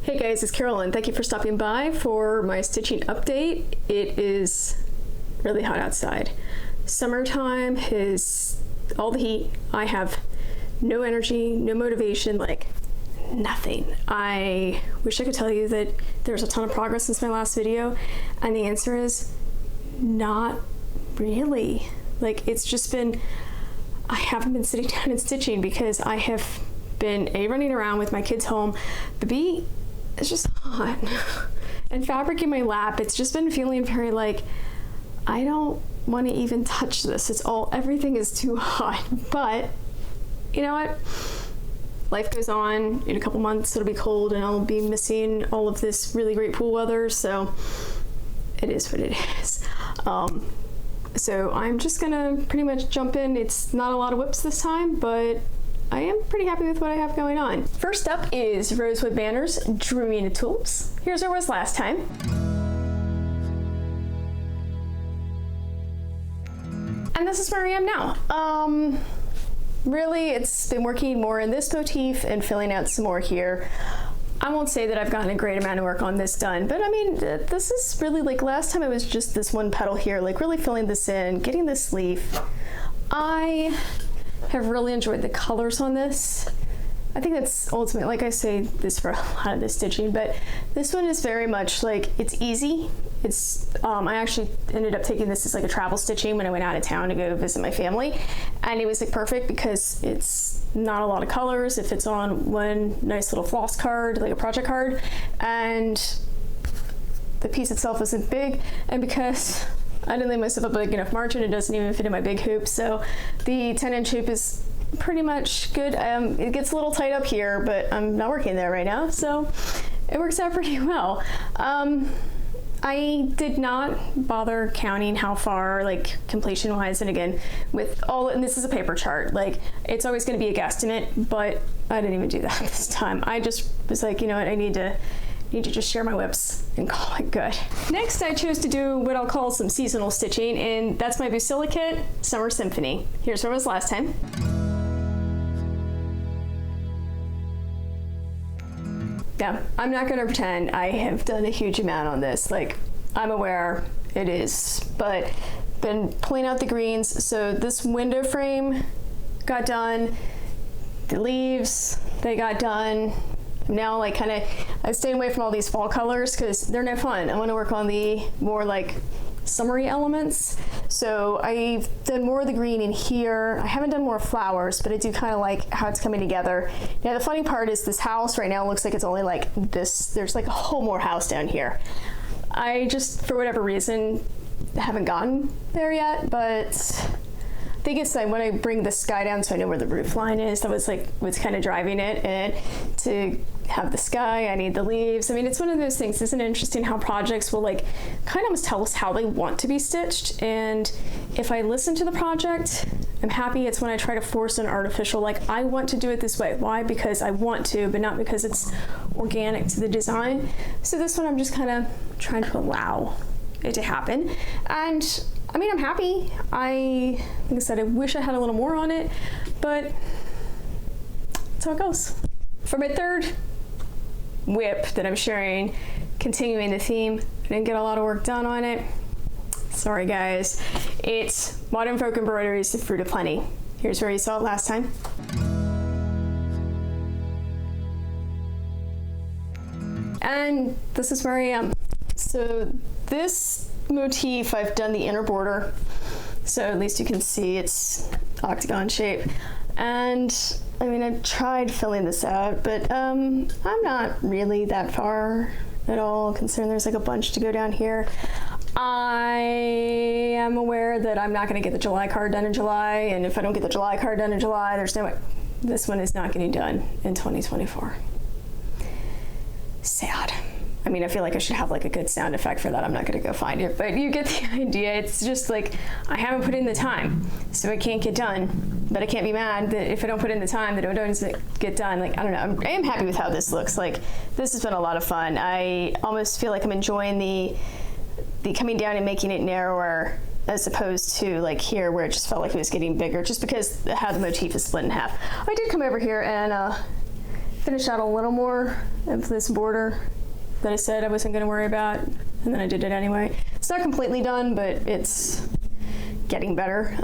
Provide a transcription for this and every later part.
Hey guys, it's Carolyn. Thank you for stopping by for my stitching update. It is really hot outside. Summertime is all the heat. I have no energy, no motivation, like nothing. I wish I could tell you that there's a ton of progress since my last video, and the answer is not really. Like, it's just been, I haven't been sitting down and stitching because I have been running around with my kids home, but B, it's just hot. And fabric in my lap, it's just been feeling very like, I don't want to even touch this. Everything is too hot. But you know what? Life goes on. In a couple months it'll be cold and I'll be missing all of this really great pool weather, so it is what it is. So I'm just gonna pretty much jump in. It's not a lot of whips this time, but I am pretty happy with what I have going on. First up is Rosewood Manor's Dreaming of Tulips. Here's where it was last time. And this is where I am now. Really, it's been working more in this motif and filling out some more here. I won't say that I've gotten a great amount of work on this done, but I mean, this is really like, last time it was just this one petal here, like really filling this in, getting this leaf. I have really enjoyed the colors on this. I think that's ultimate, like I say this for a lot of the stitching, but this one is very much like, it's easy. It's, I actually ended up taking this as like a travel stitching when I went out of town to go visit my family, and it was like perfect because it's not a lot of colors. It fits on one nice little floss card, like a project card, and the piece itself isn't big, and because I didn't leave myself a big enough margin, it doesn't even fit in my big hoop, so the 10-inch hoop is pretty much good. It gets a little tight up here, but I'm not working there right now, so it works out pretty well. I did not bother counting how far, like completion wise, and again, with all, and this is a paper chart, like it's always going to be a guesstimate, but I didn't even do that this time. I just was like, you know what, I need to just share my whips and call it good. Next, I chose to do what I'll call some seasonal stitching, and that's my Bucilla kit, Summer Symphony. Here's where it was last time. Yeah, I'm not gonna pretend I have done a huge amount on this. Like, I'm aware it is, but been pulling out the greens. So this window frame got done, the leaves, they got done. Now, like, kind of, I'm staying away from all these fall colors because they're no fun. I want to work on the more like summery elements. So I've done more of the green in here. I haven't done more flowers, but I do kind of like how it's coming together. Now the funny part is this house right now looks like it's only like this. There's like a whole more house down here. I just, for whatever reason, haven't gotten there yet, but I think it's like when I bring the sky down so I know where the roof line is, that was like what's kind of driving it. And to have the sky, I need the leaves. I mean, it's one of those things. Isn't it interesting how projects will like kind of almost tell us how they want to be stitched? And if I listen to the project, I'm happy. It's when I try to force an artificial, like, I want to do it this way. Why? Because I want to, but not because it's organic to the design. So this one, I'm just kind of trying to allow it to happen. And I mean, I'm happy. Like I said, I wish I had a little more on it, but that's how it goes. For my third whip that I'm sharing, continuing the theme, I didn't get a lot of work done on it. Sorry guys. It's Modern Folk Embroidery's The Fruit of Plenty. Here's where you saw it last time. And this is where I am. So this motif, I've done the inner border, so at least you can see it's octagon shape. And I mean, I've tried filling this out, but I'm not really that far at all, considering there's like a bunch to go down here. I am aware that I'm not going to get the July card done in July, and if I don't get the July card done in July, there's no way. This one is not getting done in 2024. Sad. I mean, I feel like I should have like a good sound effect for that. I'm not going to go find it, but you get the idea. It's just like, I haven't put in the time, so it can't get done. But I can't be mad that if I don't put in the time, that it doesn't get done. Like, I don't know. I am happy with how this looks. Like, this has been a lot of fun. I almost feel like I'm enjoying the coming down and making it narrower, as opposed to like here where it just felt like it was getting bigger, just because how the motif is split in half. I did come over here and finish out a little more of this border that I said I wasn't gonna worry about, and then I did it anyway. It's not completely done, but it's getting better.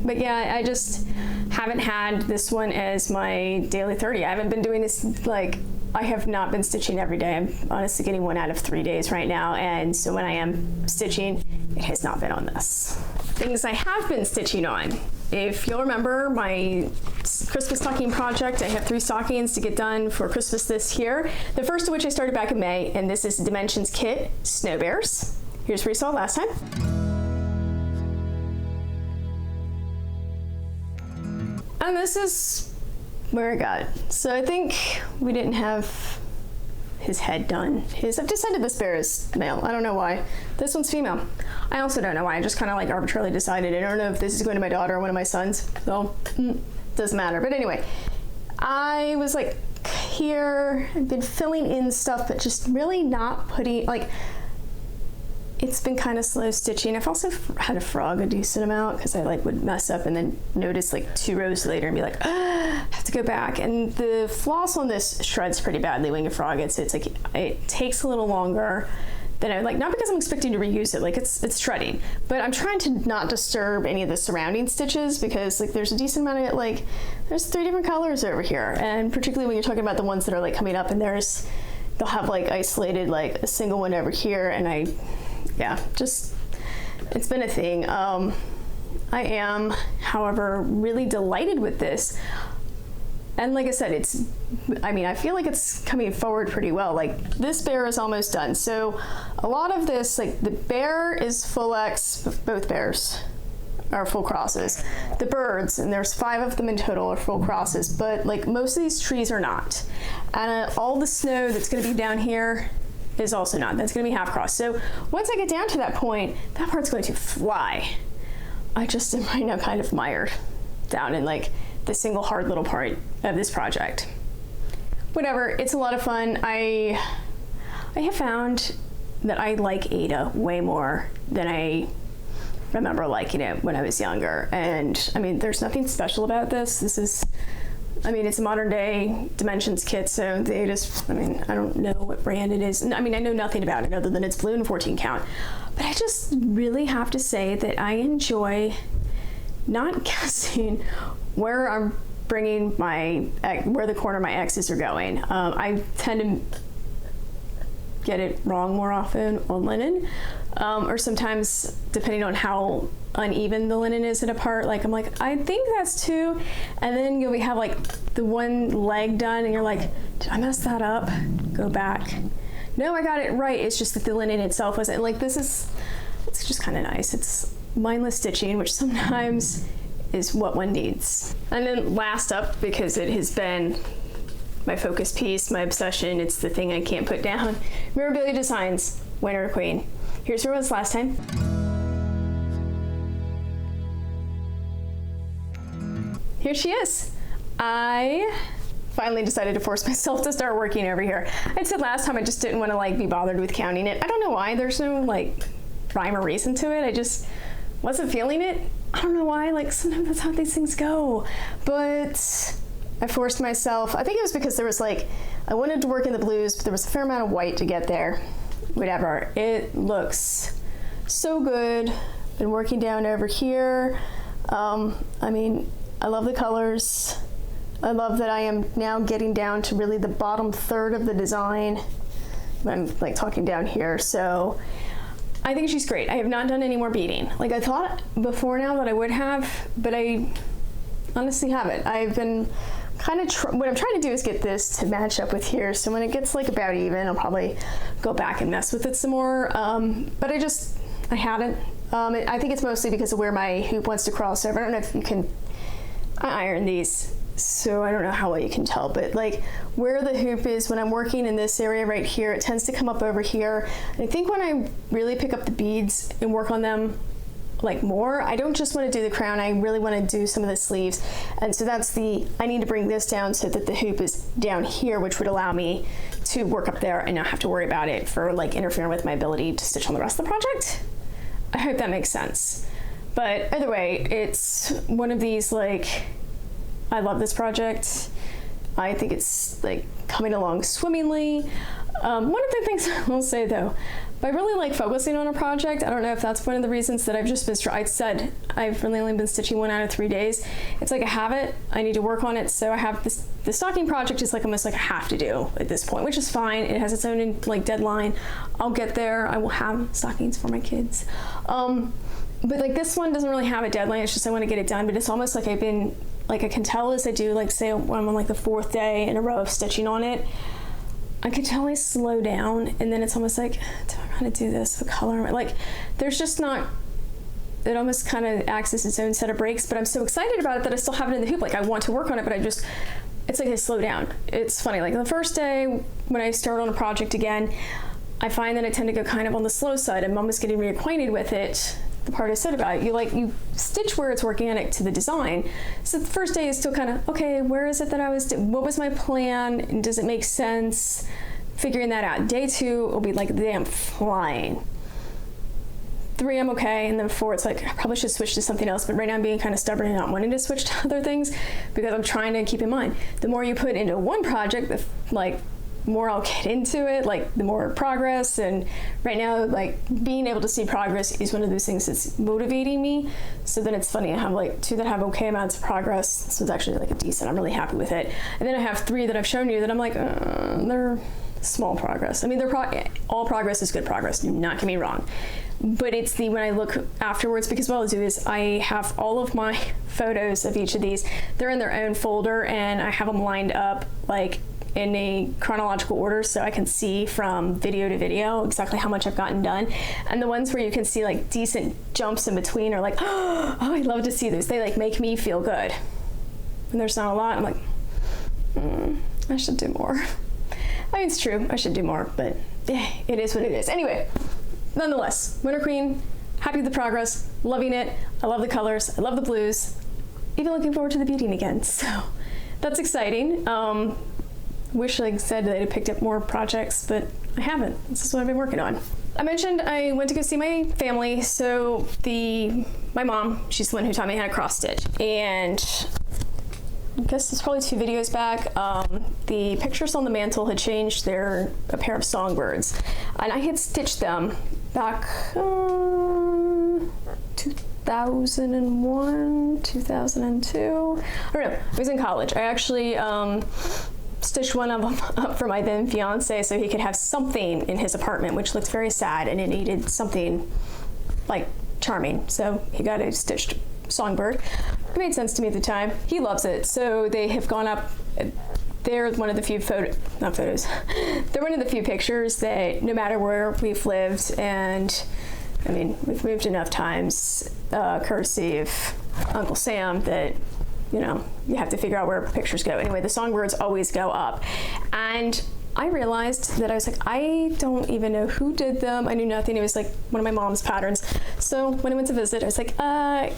But yeah, I just haven't had this one as my daily 30. I haven't been doing this, like, I have not been stitching every day. I'm honestly getting 1 out of 3 days right now, and so when I am stitching, it has not been on this. Things I have been stitching on. If you'll remember my Christmas stocking project, I have 3 stockings to get done for Christmas this year. The first of which I started back in May, and this is Dimensions Kit Snow Bears. Here's where you saw it last time. And this is where I got. So I think we didn't have his head done. I've decided this bear is male. I don't know why. This one's female. I also don't know why. I just kind of like arbitrarily decided. I don't know if this is going to my daughter or one of my sons. So doesn't matter. But anyway, I was like here, I've been filling in stuff, but just really not putting, like, it's been kind of slow stitching. I've also had to frog a decent amount because I like would mess up and then notice like 2 rows later and be like, I have to go back. And the floss on this shreds pretty badly when you frog it. So it's like, it takes a little longer than I like, not because I'm expecting to reuse it, like it's shredding, but I'm trying to not disturb any of the surrounding stitches because like there's a decent amount of it, like there's 3 different colors over here. And particularly when you're talking about the ones that are like coming up and they'll have like isolated, like a single one over here. And yeah, just, it's been a thing. I am, however, really delighted with this. And like I said, I feel like it's coming forward pretty well. Like this bear is almost done. So a lot of this, like the bear is full X, both bears are full crosses. The birds, and there's 5 of them in total, are full crosses, but like most of these trees are not. And all the snow that's gonna be down here is also not. That's gonna be half cross. So once I get down to that point, that part's going to fly. I just am right now kind of mired down in like the single hard little part of this project. Whatever, it's a lot of fun. I have found that I like Ada way more than I remember liking it when I was younger. And I mean, there's nothing special about this. This is, I mean, it's a modern day Dimensions kit, so they just, I mean, I don't know what brand it is. I mean, I know nothing about it other than it's blue and 14 count. But I just really have to say that I enjoy not guessing where I'm bringing where the corner of my X's are going. I tend to get it wrong more often on linen, or sometimes depending on how uneven the linen is at a part, like I'm like, I think that's 2, and then you'll have like the one leg done and you're like, did I mess that up? Go back. No, I got it right. It's just that the linen itself wasn't. Like it's just kind of nice. It's mindless stitching, which sometimes is what one needs. And then last up, because it has been my focus piece, my obsession, it's the thing I can't put down, Mirabilia Designs Winter Queen. Here's where it was last time. Here she is. I finally decided to force myself to start working over here. I said last time I just didn't want to like be bothered with counting it. I don't know why. There's no like rhyme or reason to it. I just wasn't feeling it. I don't know why. Like sometimes that's how these things go. But I forced myself. I think it was because there was like, I wanted to work in the blues, but there was a fair amount of white to get there. Whatever. It looks so good. Been working down over here. I mean, I love the colors. I love that I am now getting down to really the bottom third of the design. I'm like talking down here. So I think she's great. I have not done any more beading. Like I thought before now that I would have, but I honestly haven't. I've been kind of, what I'm trying to do is get this to match up with here. So when it gets like about even, I'll probably go back and mess with it some more. But I haven't. I think it's mostly because of where my hoop wants to cross over. I don't know if you can, I iron these, so I don't know how well you can tell, but like where the hoop is when I'm working in this area right here, it tends to come up over here. And I think when I really pick up the beads and work on them like more, I don't just want to do the crown, I really want to do some of the sleeves. And so that's I need to bring this down so that the hoop is down here, which would allow me to work up there and not have to worry about it for like interfering with my ability to stitch on the rest of the project. I hope that makes sense. But either way, it's one of these like, I love this project. I think it's like coming along swimmingly. One of the things I will say though, I really like focusing on a project. I don't know if that's one of the reasons that I've just been, I said I've really only been stitching 1 out of 3 days. It's like a habit, I need to work on it. So I have this, the stocking project is like almost like a have to do at this point, which is fine. It has its own like deadline. I'll get there. I will have stockings for my kids. But like this one doesn't really have a deadline. It's just I want to get it done, but it's almost like I've been, like I can tell as I do, like say when I'm on like the 4th day in a row of stitching on it, I can tell I slow down, and then it's almost like, do I want to do this with color? Like there's just not, it almost kind of acts as its own set of breaks, but I'm so excited about it that I still have it in the hoop. Like I want to work on it, but I just, it's like I slow down. It's funny, like the first day when I start on a project again, I find that I tend to go kind of on the slow side. I'm almost getting reacquainted with it. The part I said about it, you stitch where it's organic to the design. So the first day is still kind of, okay, where is it that I was, what was my plan? And does it make sense? Figuring that out. Day 2 will be like, damn, flying. 3, I'm okay, and then 4, it's like, I probably should switch to something else, but right now I'm being kind of stubborn and not wanting to switch to other things because I'm trying to keep in mind, the more you put into one project, the more I'll get into it, like the more progress. And right now, like being able to see progress is one of those things that's motivating me. So then it's funny, I have like 2 that have okay amounts of progress. So it's actually like a decent, I'm really happy with it. And then I have 3 that I've shown you that I'm like, they're small progress. I mean, all progress is good progress, do not get me wrong. But it's when I look afterwards, because what I'll do is I have all of my photos of each of these. They're in their own folder and I have them lined up like in a chronological order so I can see from video to video exactly how much I've gotten done. And the ones where you can see like decent jumps in between are like, oh, I love to see those. They like make me feel good. And there's not a lot, I'm like, I should do more. I mean, it's true, I should do more, but it is what it is. Anyway, nonetheless, Winter Queen, happy with the progress, loving it. I love the colors, I love the blues, even looking forward to the beading again. So that's exciting. Wish, like I said, that I picked up more projects, but I haven't. This is what I've been working on. I mentioned I went to go see my family. So my mom, she's the one who taught me how to cross stitch. And I guess it's probably 2 videos back. The pictures on the mantle had changed. They're a pair of songbirds. And I had stitched them back 2001, 2002. I don't know, I was in college. I actually, stitched one of them up for my then fiance so he could have something in his apartment, which looked very sad and it needed something like charming. So he got a stitched songbird. It made sense to me at the time. He loves it. So they have gone up. They're one of the few They're one of the few pictures that no matter where we've lived, and I mean, we've moved enough times, courtesy of Uncle Sam, that you know, you have to figure out where pictures go. Anyway, the songbirds always go up. And I realized that I was like, I don't even know who did them. I knew nothing. It was like one of my mom's patterns. So when I went to visit, I was like, can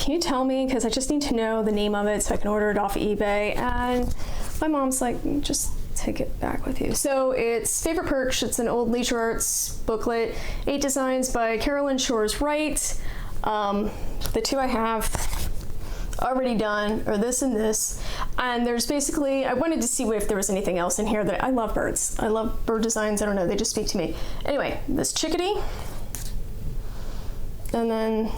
you tell me? Because I just need to know the name of it so I can order it off eBay. And my mom's like, just take it back with you. So it's Favorite Perch. It's an old Leisure Arts booklet. 8 designs by Carolyn Shores Wright. The 2 I have already done are this and this, and there's basically, I wanted to see if there was anything else in here that I love birds. I love bird designs. I don't know, they just speak to me. Anyway, this chickadee, and then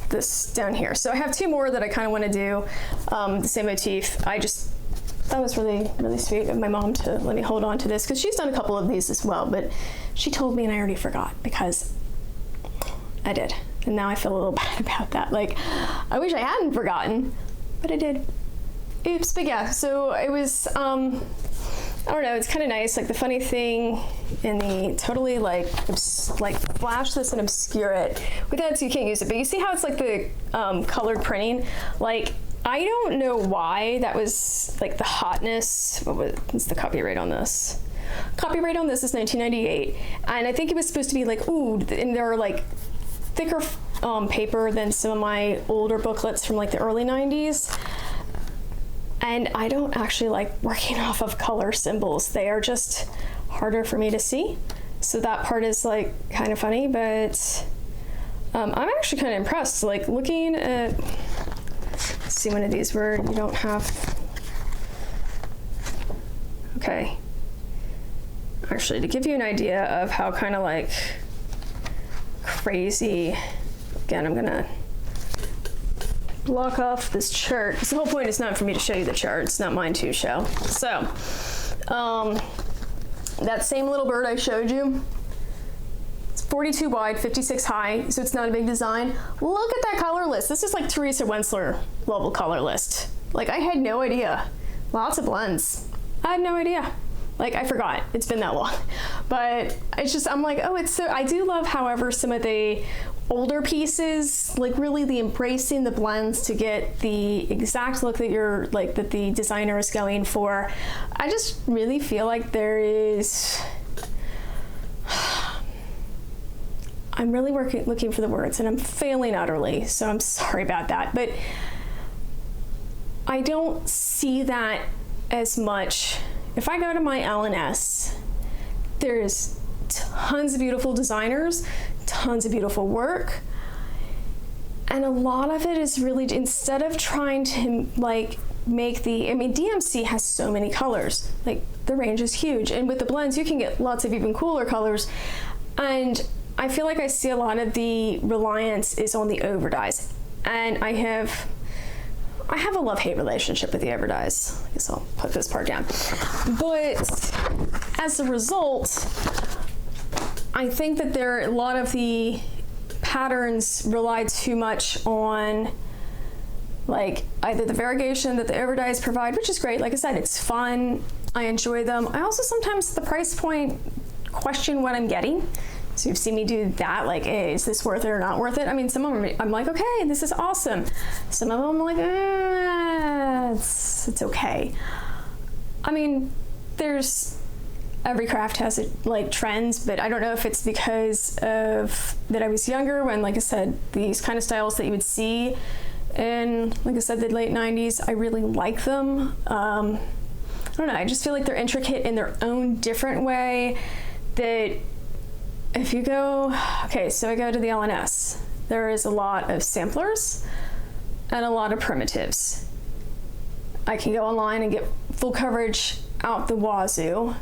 this down here. So I have 2 more that I kind of want to do the same motif. That was really, really sweet of my mom to let me hold on to this because she's done a couple of these as well, but she told me and I already forgot because I did. And now I feel a little bad about that. Like, I wish I hadn't forgotten, but I did. Oops, but yeah, so it was, I don't know, it's kind of nice. Like the funny thing in the totally like flash this and obscure it. With that, so you can't use it, but you see how it's like the colored printing? Like, I don't know why that was like the hotness. What's the copyright on this? Copyright on this is 1998. And I think it was supposed to be like, ooh, and there are like thicker paper than some of my older booklets from like the early 90s. And I don't actually like working off of color symbols. They are just harder for me to see. So that part is like kind of funny, but I'm actually kind of impressed. Like looking at, let's see one of these where you don't have Okay. Actually, to give you an idea of how kind of like crazy, again, I'm gonna block off this chart, because the whole point is not for me to show you the chart, it's not mine to show. So, that same little bird I showed you, it's 42 wide, 56 high, so it's not a big design. Look at that color list. This is like Teresa Wensler level color list. Like, I had no idea. Lots of blends. I had no idea. Like, I forgot, it's been that long. But it's just, I'm like, oh, it's so, I do love, however, some of the older pieces, like really the embracing the blends to get the exact look that you're, like, that the designer is going for. I just really feel like there is, I'm really looking for the words, and I'm failing utterly, so I'm sorry about that. But I don't see that as much. If I go to my L&S, there's tons of beautiful designers, tons of beautiful work, and a lot of it is really, instead of trying to like make the, I mean, DMC has so many colors, like the range is huge, and with the blends you can get lots of even cooler colors, and I feel like I see a lot of the reliance is on the overdyes, and I have a love-hate relationship with the overdyes. I guess I'll put this part down. But as a result, I think that a lot of the patterns rely too much on like either the variegation that the overdyes provide, which is great. Like I said, it's fun. I enjoy them. I also sometimes the price point question what I'm getting. So you've seen me do that, like, hey, is this worth it or not worth it? I mean, some of them I'm like, okay, this is awesome. Some of them I'm like, it's okay. I mean, every craft has like trends, but I don't know if it's because of that I was younger when, like I said, these kind of styles that you would see in, like I said, the late 90s, I really like them. I don't know, I just feel like they're intricate in their own different way that if you go, okay, so I go to the L&S, there is a lot of samplers and a lot of primitives. I can go online and get full coverage out the wazoo,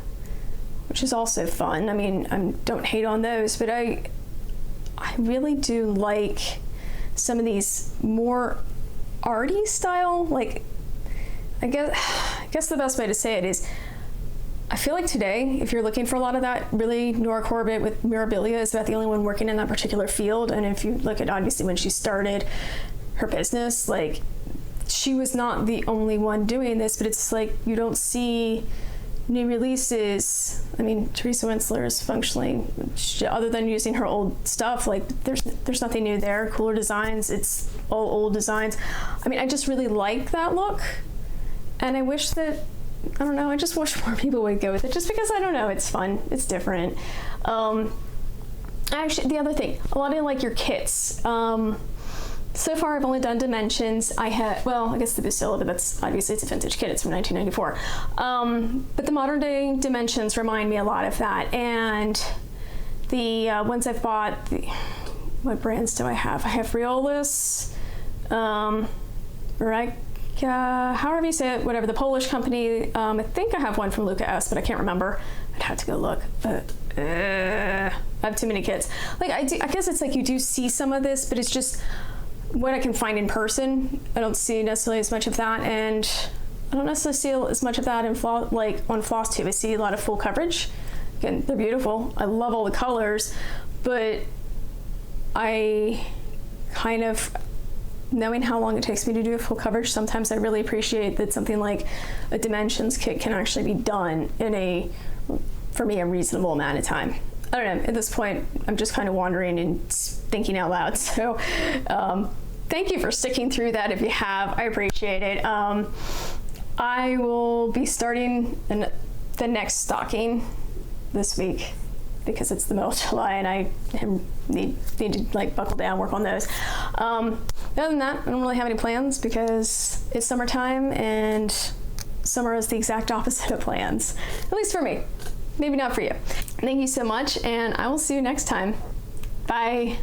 which is also fun. I mean, I don't hate on those, but I really do like some of these more arty style, like, I guess the best way to say it is, I feel like today, if you're looking for a lot of that, really Nora Corbett with Mirabilia is about the only one working in that particular field. And if you look at obviously when she started her business, like she was not the only one doing this, but it's like you don't see new releases. I mean, Teresa Wensler is functionally, other than using her old stuff, like there's nothing new there. Cooler designs, it's all old designs. I mean, I just really like that look, and I wish that, I don't know, I just wish more people would go with it, just because, I don't know, it's fun, it's different. Actually, the other thing, a lot of like your kits. So far I've only done dimensions. I guess the Bucilla, but that's obviously it's a vintage kit, it's from 1994. But the modern day dimensions remind me a lot of that. And the ones I've bought, what brands do I have? I have Riolis, however you say it, whatever, the Polish company. I think I have one from Luca S, but I can't remember. I'd have to go look, but I have too many kits. Like I guess it's like you do see some of this, but it's just what I can find in person. I don't see necessarily as much of that, and I don't necessarily see as much of that in on Flosstube. I see a lot of full coverage. Again, they're beautiful. I love all the colors, but I kind of, knowing how long it takes me to do a full coverage, sometimes I really appreciate that something like a dimensions kit can actually be done in for me, a reasonable amount of time. I don't know, at this point, I'm just kind of wandering and thinking out loud. So thank you for sticking through that if you have, I appreciate it. I will be starting the next stocking this week because it's the middle of July and I need to like buckle down, work on those. Other than that, I don't really have any plans because it's summertime and summer is the exact opposite of plans, at least for me. Maybe not for you. Thank you so much, and I will see you next time. Bye.